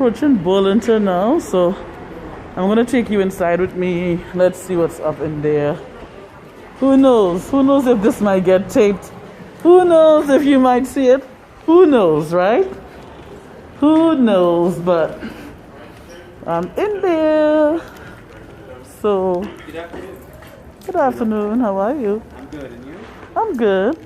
approaching Burlington now, so I'm gonna take you inside with me. Let's see what's up in there. Who knows? Who knows if this might get taped? Who knows if you might see it? Who knows, right? Who knows? But I'm in there. So, good afternoon. How are you? I'm good, and you? I'm good.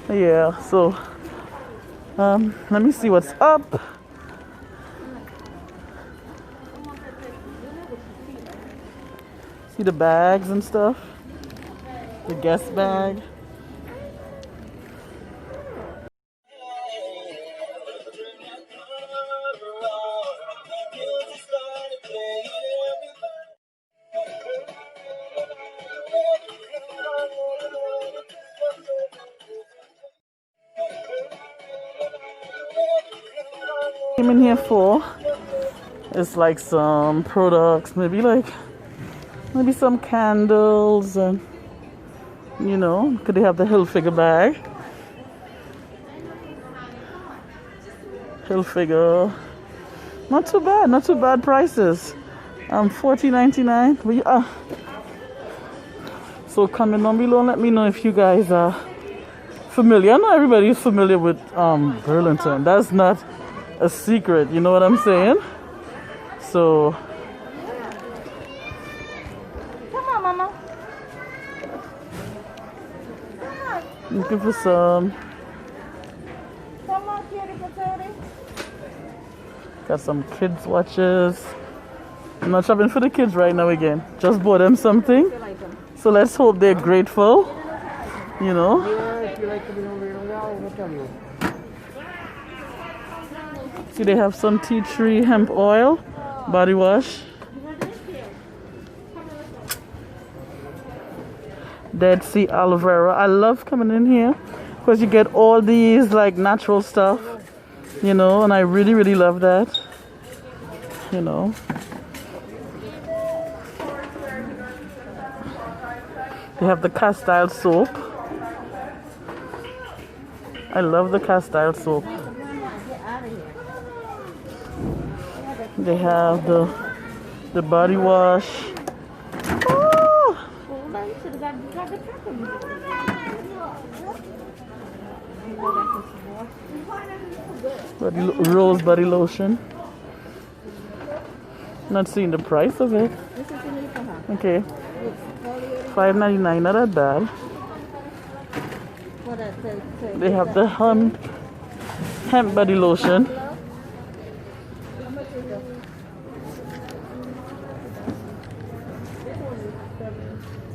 Yeah, so let me see what's up. See the bags and stuff. The guest bag. Came in here for is like some products, maybe some candles, and you know, could they have the Hilfiger bag? Hilfiger, not too bad prices. $14.99. So comment down below and let me know if you guys are familiar. I know everybody is familiar with Burlington. That's not a secret, you know what I'm saying? So come on, Mama. Come on. looking for some. Come on, kitty potato. Got some kids watches. I'm not shopping for the kids right now again. Just bought them something. So let's hope they're grateful. You know. See, they have some tea tree hemp oil, body wash. Dead Sea aloe vera. I love coming in here because you get all these like natural stuff, you know, and I really love that, you know. They have the castile soap. I love the castile soap. They have the body wash. Oh! Rose body lotion. Not seeing the price of it. Okay. $5.99, not that bad. They have the hemp body lotion.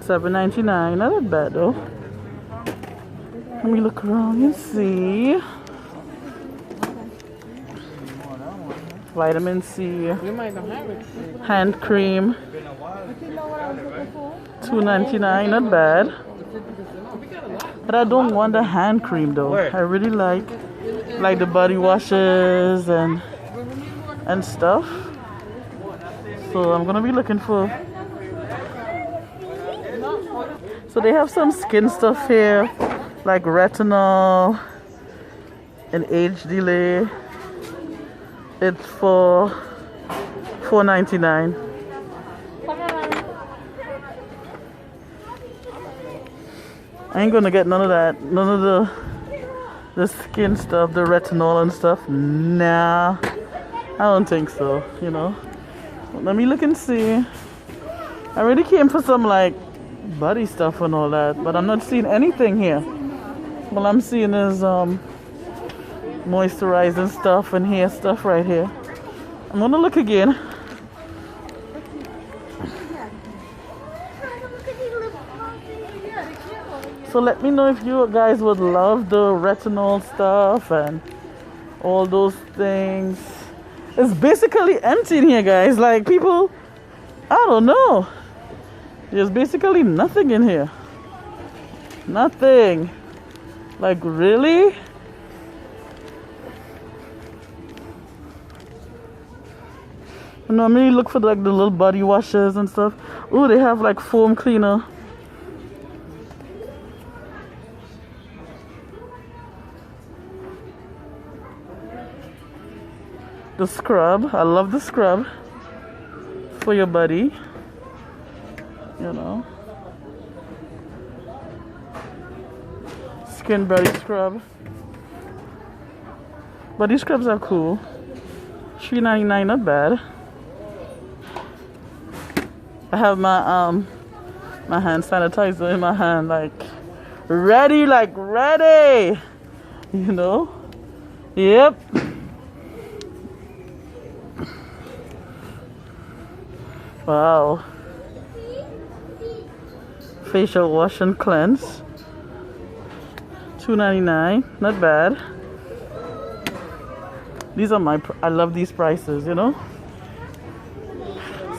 $7.99, not that bad though. Let me look around and see. Vitamin C, hand cream, $2.99, not bad. But I don't want the hand cream though. I really like the body washes and stuff. So I'm gonna be looking for. So they have some skin stuff here, like retinol and age delay. It's for $4.99. I ain't gonna get none of that. None of the skin stuff, the retinol and stuff. Nah, I don't think so, you know. Let me look and see. I really came for some like body stuff and all that, but I'm not seeing anything here. All I'm seeing is moisturizing stuff and hair stuff right here. I'm gonna look again. So let me know if you guys would love the retinol stuff and all those things. It's basically empty in here, guys. Like people, I don't know. There's basically nothing in here. Nothing. Like really? I normally look for like the little body washes and stuff. Oh, they have like foam cleaner. the scrub. I love the scrub for your body, you know. Skin body scrub. But these scrubs are cool. $3.99, not bad. I have my my hand sanitizer in my hand, like ready, you know. Yep. Wow. Facial wash and cleanse. $2.99, not bad. These are I love these prices, you know.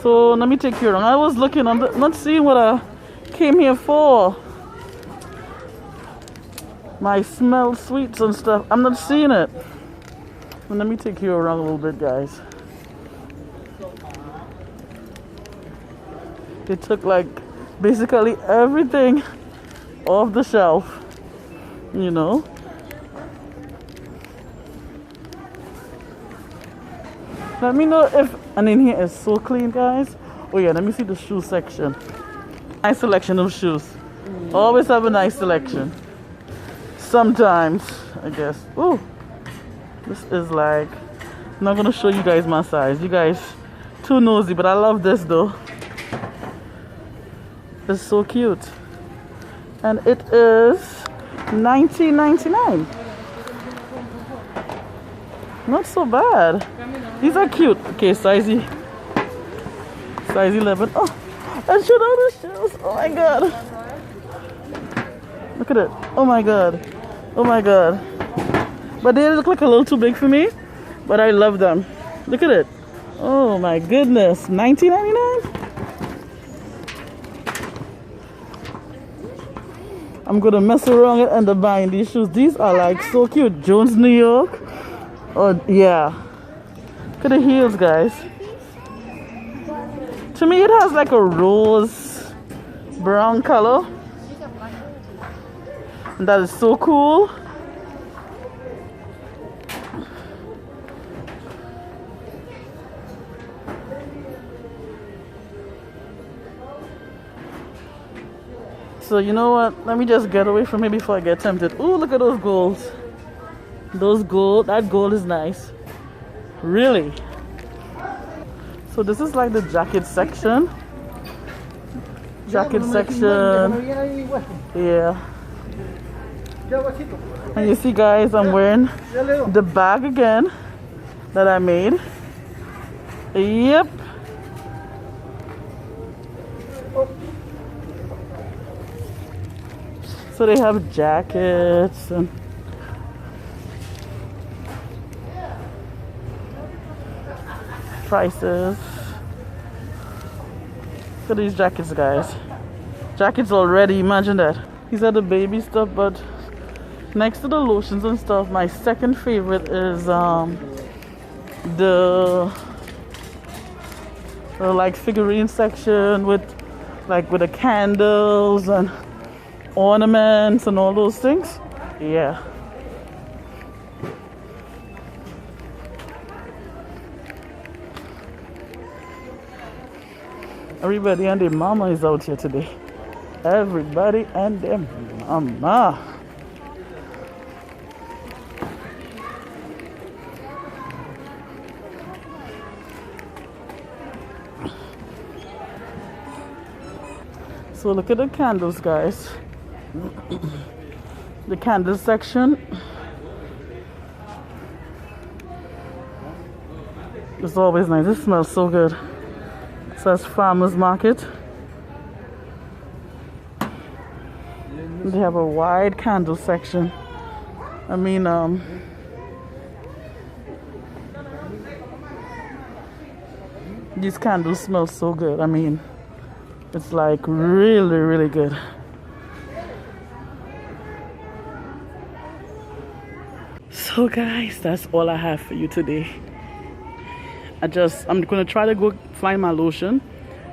So let me take you around. I was looking, I'm not seeing what I came here for. My smell sweets and stuff. I'm not seeing it. Well, let me take you around a little bit, guys. They took like basically everything off the shelf, you know. Let me know if, and in here is so clean, guys. Oh yeah, let me see the shoe section. Nice selection of shoes. Always have a nice selection. Sometimes, I guess. Ooh, this is like, I'm not gonna show you guys my size. You guys too nosy, but I love this though. It's so cute. And it is $19.99. Not so bad. These are cute. Okay, size 11. Oh, and should I the shoes? Oh my god. Look at it. Oh my god. Oh my god. But they look like a little too big for me. But I love them. Look at it. Oh my goodness. $19.99? I'm gonna mess around and end up buying these shoes. These are like so cute. Jones, New York. Oh yeah. Look at the heels, guys. To me it has like a rose brown color. And that is so cool. So you know what? Let me just get away from it before I get tempted. Ooh, look at those golds. Those gold, that gold is nice. Really. So this is like the jacket section. Jacket section. Yeah. And you see, guys, I'm wearing the bag again that I made. Yep. So they have jackets and prices. Look at these jackets, guys. Jackets already, imagine that. These are the baby stuff, but next to the lotions and stuff, my second favorite is the like figurine section with the candles and ornaments and all those things. Yeah. Everybody and their mama is out here today. Everybody and their mama. So look at the candles, guys. The candle section. It's always nice. It smells so good. It says Farmers Market. They have a wide candle section. I mean, these candles smell so good. I mean, it's like really, really good. So guys, that's all I have for you today. I'm gonna try to go find my lotion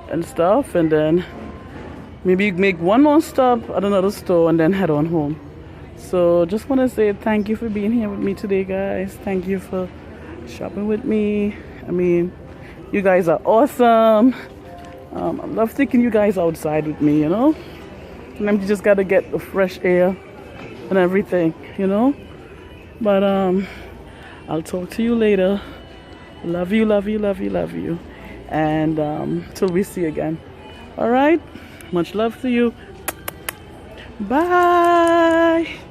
and stuff, and then maybe make one more stop at another store and then head on home. So just want to say thank you for being here with me today, guys. Thank you for shopping with me. I mean, you guys are awesome. I love taking you guys outside with me, you know. Sometimes you just gotta get the fresh air and everything, you know. But I'll talk to you later. Love you, love you, love you, love you. And till we see you again. All right. Much love to you. Bye.